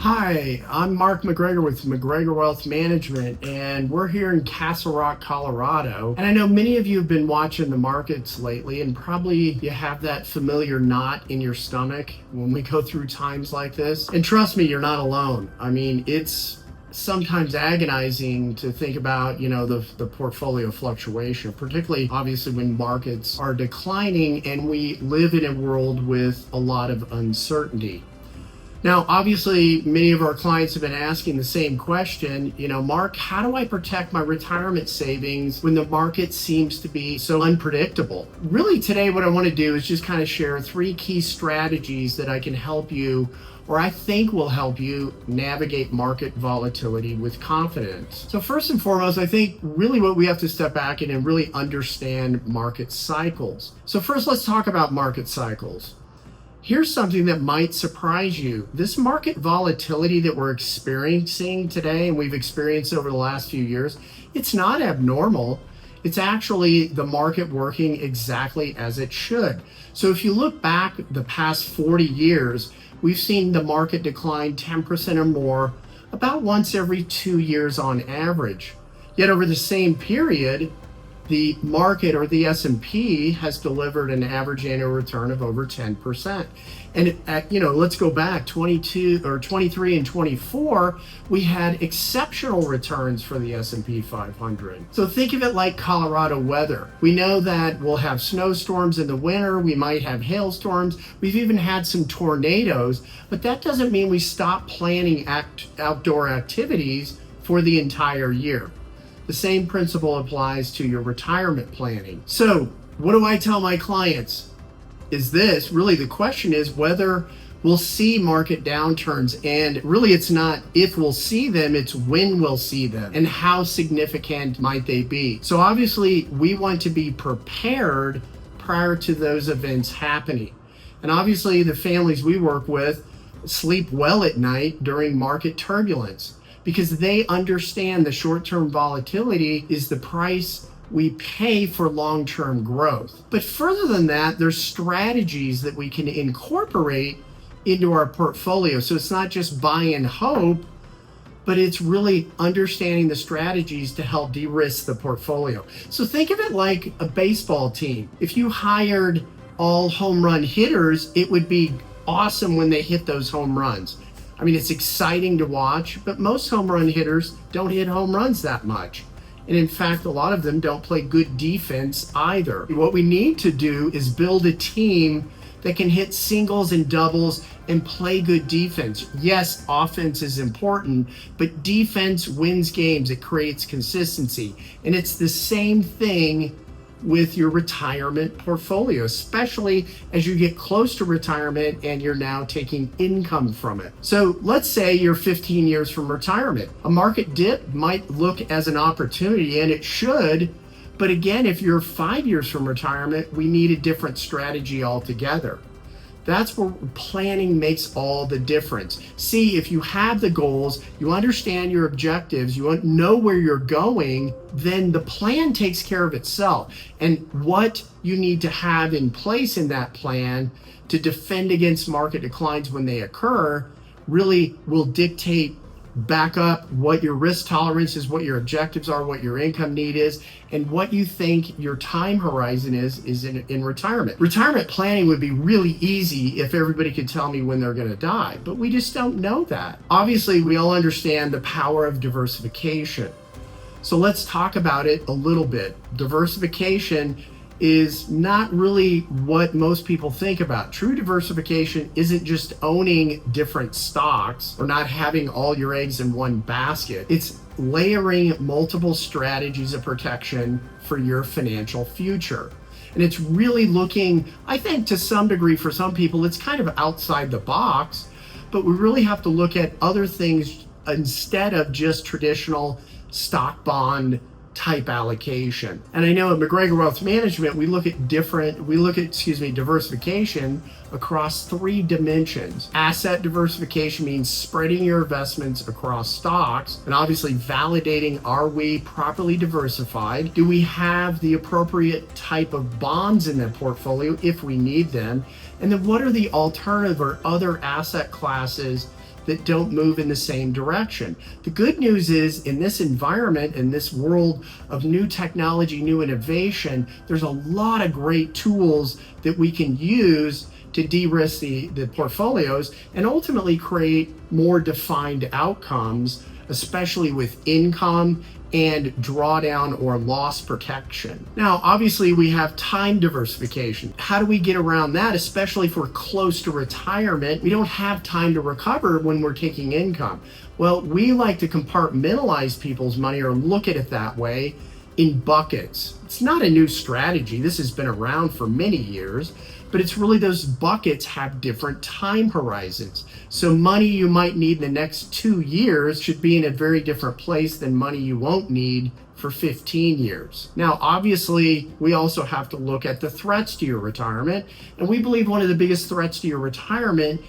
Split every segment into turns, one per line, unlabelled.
Hi, I'm Mark McGregor with McGregor Wealth Management, and we're here in Castle Rock, Colorado. And I know many of you have been watching the markets lately, and probably you have that familiar knot in your stomach when we go through times like this. And trust me, you're not alone. I mean, it's sometimes agonizing to think about, the portfolio fluctuation, particularly obviously when markets are declining and we live in a world with a lot of uncertainty. Now, obviously, many of our clients have been asking the same question, Mark, how do I protect my retirement savings when the market seems to be so unpredictable? Really, today, what I want to do is just kind of share 3 key strategies that I can help you, or I think will help you navigate market volatility with confidence. So first and foremost, I think really what we have to step back in and really understand market cycles. So first, let's talk about market cycles. Here's something that might surprise you. This market volatility that we're experiencing today and we've experienced over the last few years, it's not abnormal. It's actually the market working exactly as it should. So if you look back the past 40 years, we've seen the market decline 10% or more about once every 2 years on average. Yet over the same period, the market, or the S&P, has delivered an average annual return of over 10%. And let's go back 23 and 24, we had exceptional returns for the S&P 500. So think of it like Colorado weather. We know that we'll have snowstorms in the winter, we might have hailstorms, we've even had some tornadoes, but that doesn't mean we stop planning outdoor activities for the entire year. The same principle applies to your retirement planning. So what do I tell my clients? The question is whether we'll see market downturns, and really it's not if we'll see them, it's when we'll see them and how significant might they be. So obviously we want to be prepared prior to those events happening. And obviously the families we work with sleep well at night during market turbulence, because they understand the short-term volatility is the price we pay for long-term growth. But further than that, there's strategies that we can incorporate into our portfolio. So it's not just buy and hope, but it's really understanding the strategies to help de-risk the portfolio. So think of it like a baseball team. If you hired all home run hitters, it would be awesome when they hit those home runs. I mean, it's exciting to watch, but most home run hitters don't hit home runs that much. And in fact, a lot of them don't play good defense either. What we need to do is build a team that can hit singles and doubles and play good defense. Yes, offense is important, but defense wins games. It creates consistency. And it's the same thing with your retirement portfolio, especially as you get close to retirement and you're now taking income from it. So let's say you're 15 years from retirement. A market dip might look as an opportunity, and it should, but again, if you're 5 years from retirement, we need a different strategy altogether. That's where planning makes all the difference. See, if you have the goals, you understand your objectives, you know where you're going, then the plan takes care of itself. And what you need to have in place in that plan to defend against market declines when they occur really will dictate back up what your risk tolerance is, what your objectives are, what your income need is, and what you think your time horizon is in retirement. Retirement planning would be really easy if everybody could tell me when they're going to die, but we just don't know that. Obviously, we all understand the power of diversification. So let's talk about it a little bit. Diversification is not really what most people think about. True diversification isn't just owning different stocks or not having all your eggs in one basket. It's layering multiple strategies of protection for your financial future. And it's really looking, I think to some degree for some people, it's kind of outside the box, but we really have to look at other things instead of just traditional stock bond type allocation. And I know at McGregor Wealth Management, we look at diversification across 3 dimensions. Asset diversification means spreading your investments across stocks and obviously validating, are we properly diversified? Do we have the appropriate type of bonds in the portfolio if we need them? And then what are the alternative or other asset classes that don't move in the same direction. The good news is, in this environment, in this world of new technology, new innovation, there's a lot of great tools that we can use to de-risk the portfolios and ultimately create more defined outcomes, especially with income and drawdown or loss protection. Now, obviously, we have time diversification. How do we get around that, especially if we're close to retirement? We don't have time to recover when we're taking income. Well, we like to compartmentalize people's money, or look at it that way, in buckets. It's not a new strategy. This has been around for many years, but it's really those buckets have different time horizons. So money you might need in the next 2 years should be in a very different place than money you won't need for 15 years. Now, obviously, we also have to look at the threats to your retirement. And we believe one of the biggest threats to your retirement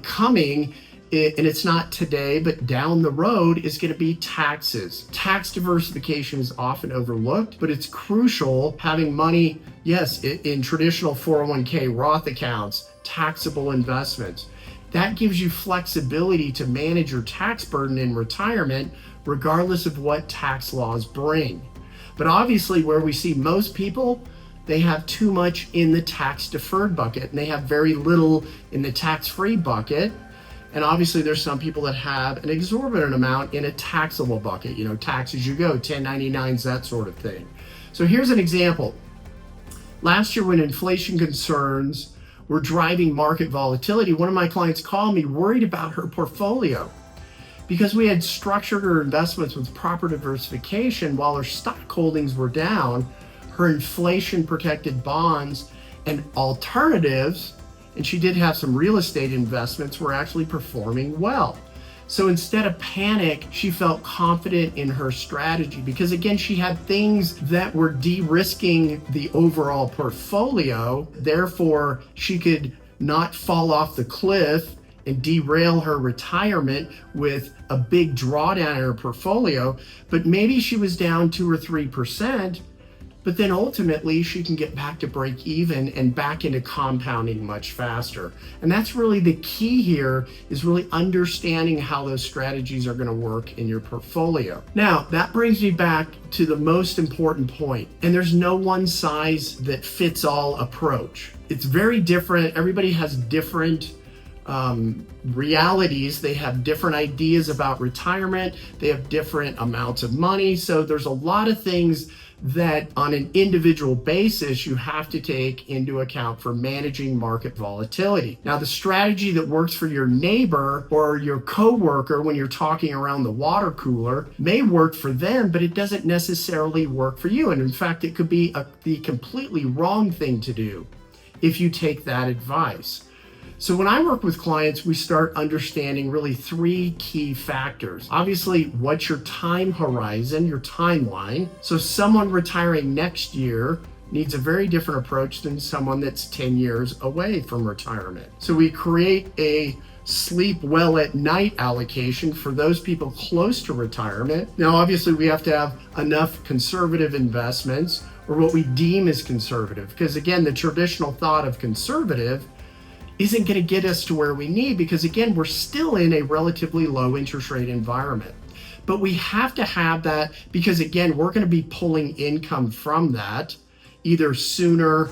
coming, and it's not today, but down the road, is going to be taxes. Tax diversification is often overlooked, but it's crucial. Having money, yes, in traditional 401k, Roth accounts, taxable investments. That gives you flexibility to manage your tax burden in retirement, regardless of what tax laws bring. But obviously, where we see most people, they have too much in the tax deferred bucket, and they have very little in the tax-free bucket. And obviously, there's some people that have an exorbitant amount in a taxable bucket, tax as you go, 1099s, that sort of thing. So here's an example. Last year, when inflation concerns were driving market volatility, one of my clients called me worried about her portfolio. Because we had structured her investments with proper diversification, while her stock holdings were down, her inflation-protected bonds and alternatives, and she did have some real estate investments, were actually performing well. So instead of panic, she felt confident in her strategy because, again, she had things that were de-risking the overall portfolio. Therefore, she could not fall off the cliff and derail her retirement with a big drawdown in her portfolio. But maybe she was down 2 or 3%. But then ultimately she can get back to break even and back into compounding much faster. And that's really the key here, is really understanding how those strategies are going to work in your portfolio. Now, that brings me back to the most important point. And there's no one size that fits all approach. It's very different. Everybody has different realities. They have different ideas about retirement. They have different amounts of money. So there's a lot of things that on an individual basis you have to take into account for managing market volatility. Now, the strategy that works for your neighbor or your coworker when you're talking around the water cooler may work for them, but it doesn't necessarily work for you. And in fact, it could be the completely wrong thing to do if you take that advice. So when I work with clients, we start understanding really 3 key factors. Obviously, what's your time horizon, your timeline? So someone retiring next year needs a very different approach than someone that's 10 years away from retirement. So we create a sleep well at night allocation for those people close to retirement. Now, obviously, we have to have enough conservative investments, or what we deem as conservative, because again, the traditional thought of conservative isn't going to get us to where we need, because again, we're still in a relatively low interest rate environment. But we have to have that because again, we're going to be pulling income from that either sooner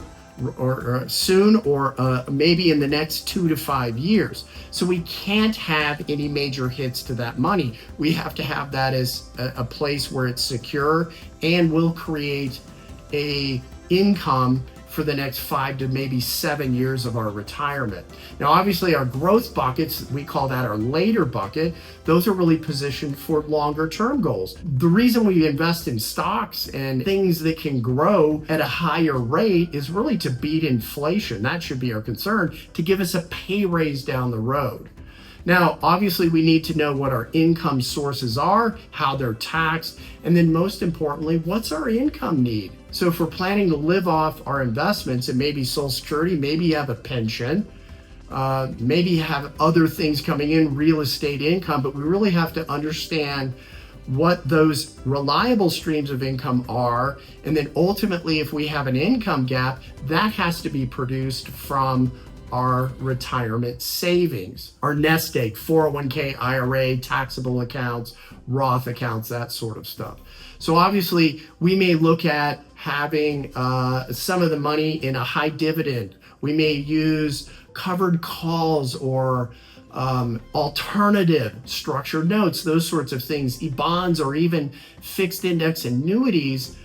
or soon, or maybe in the next 2 to 5 years. So we can't have any major hits to that money. We have to have that as a place where it's secure and will create a income for the next 5 to maybe 7 years of our retirement. Now, obviously, our growth buckets, we call that our later bucket, those are really positioned for longer term goals. The reason we invest in stocks and things that can grow at a higher rate is really to beat inflation. That should be our concern, to give us a pay raise down the road. Now, obviously, we need to know what our income sources are, how they're taxed, and then most importantly, what's our income need? So if we're planning to live off our investments, and maybe Social Security, maybe you have a pension, maybe you have other things coming in, real estate income, but we really have to understand what those reliable streams of income are. And then ultimately, if we have an income gap, that has to be produced from our retirement savings, our nest egg, 401k, IRA, taxable accounts, Roth accounts, that sort of stuff. So obviously, we may look at having some of the money in a high dividend. We may use covered calls or alternative structured notes, those sorts of things, bonds, or even fixed index annuities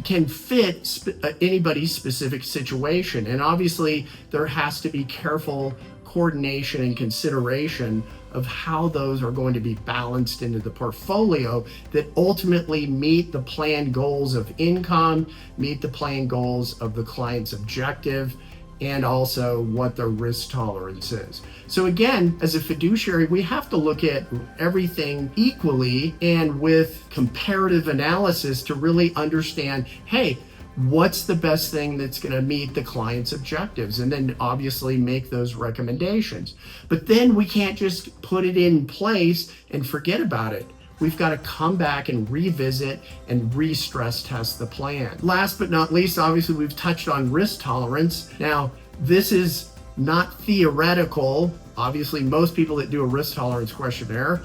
can fit anybody's specific situation. And obviously, there has to be careful coordination and consideration of how those are going to be balanced into the portfolio that ultimately meet the planned goals of income, meet the planned goals of the client's objective, and also what their risk tolerance is. So again, as a fiduciary, we have to look at everything equally and with comparative analysis to really understand, hey, what's the best thing that's going to meet the client's objectives, and then obviously make those recommendations. But then we can't just put it in place and forget about it. We've got to come back and revisit and re-stress test the plan. Last but not least, obviously, we've touched on risk tolerance. Now, this is not theoretical. Obviously, most people that do a risk tolerance questionnaire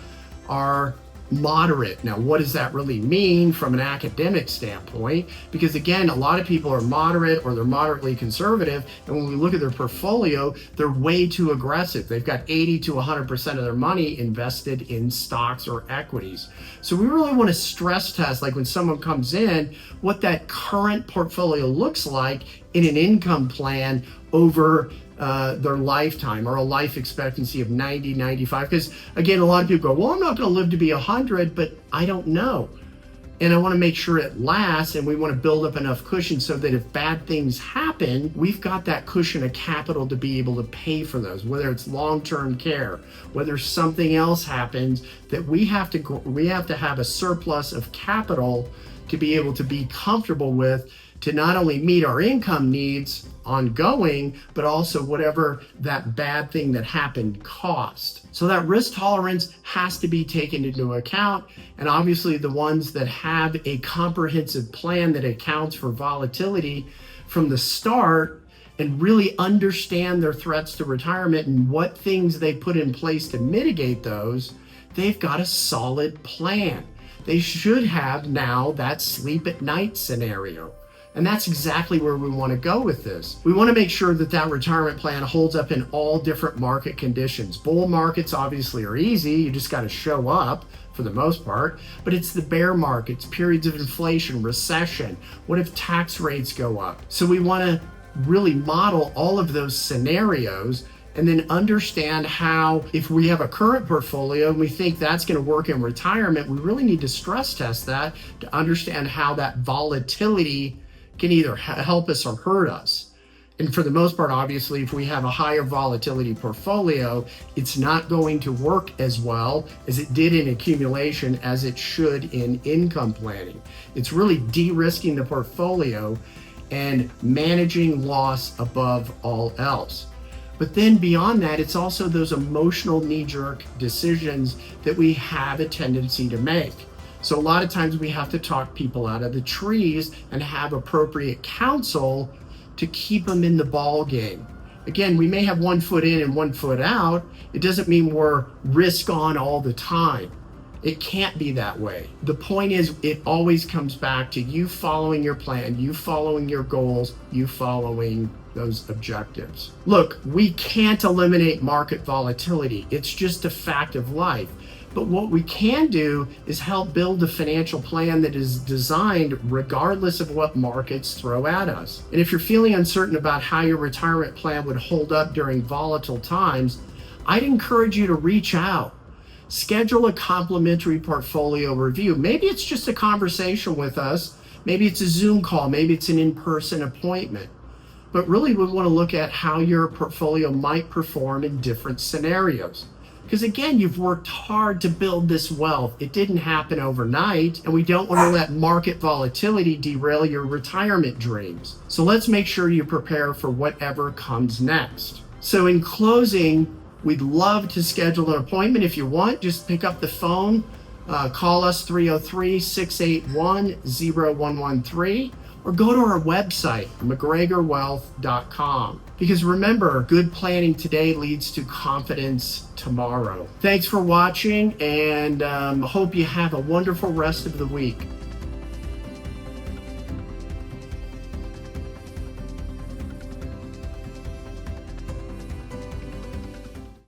are moderate. Now, what does that really mean from an academic standpoint? Because again, a lot of people are moderate or they're moderately conservative, and when we look at their portfolio, they're way too aggressive. They've got 80 to 100% of their money invested in stocks or equities. So we really want to stress test, like when someone comes in, what that current portfolio looks like in an income plan over their lifetime, or a life expectancy of 90, 95. Because again, a lot of people go, well, I'm not going to live to be 100, but I don't know. And I want to make sure it lasts, and we want to build up enough cushion so that if bad things happen, we've got that cushion of capital to be able to pay for those, whether it's long-term care, whether something else happens, that we have to have a surplus of capital to be able to be comfortable with, to not only meet our income needs ongoing, but also whatever that bad thing that happened cost. So that risk tolerance has to be taken into account. And obviously the ones that have a comprehensive plan that accounts for volatility from the start and really understand their threats to retirement and what things they put in place to mitigate those, they've got a solid plan. They should have now that sleep at night scenario. And that's exactly where we want to go with this. We want to make sure that that retirement plan holds up in all different market conditions. Bull markets obviously are easy. You just got to show up for the most part. But it's the bear markets, periods of inflation, recession. What if tax rates go up? So we want to really model all of those scenarios and then understand how, if we have a current portfolio and we think that's going to work in retirement, we really need to stress test that to understand how that volatility can either help us or hurt us. And for the most part, obviously, if we have a higher volatility portfolio, it's not going to work as well as it did in accumulation as it should in income planning. It's really de-risking the portfolio and managing loss above all else. But then beyond that, it's also those emotional knee-jerk decisions that we have a tendency to make. So a lot of times we have to talk people out of the trees and have appropriate counsel to keep them in the ball game. Again, we may have 1 foot in and 1 foot out. It doesn't mean we're risk on all the time. It can't be that way. The point is, it always comes back to you following your plan, you following your goals, you following those objectives. Look, we can't eliminate market volatility. It's just a fact of life. But what we can do is help build a financial plan that is designed regardless of what markets throw at us. And if you're feeling uncertain about how your retirement plan would hold up during volatile times, I'd encourage you to reach out. Schedule a complimentary portfolio review. Maybe it's just a conversation with us. Maybe it's a Zoom call. Maybe it's an in-person appointment. But really, we want to look at how your portfolio might perform in different scenarios. Because again, you've worked hard to build this wealth. It didn't happen overnight, and we don't want to let market volatility derail your retirement dreams. So let's make sure you prepare for whatever comes next. So in closing, we'd love to schedule an appointment. If you want, just pick up the phone, call us 303-681-0113. or go to our website, McGregorwealth.com. Because remember, good planning today leads to confidence tomorrow. Thanks for watching, and hope you have a wonderful rest of the week.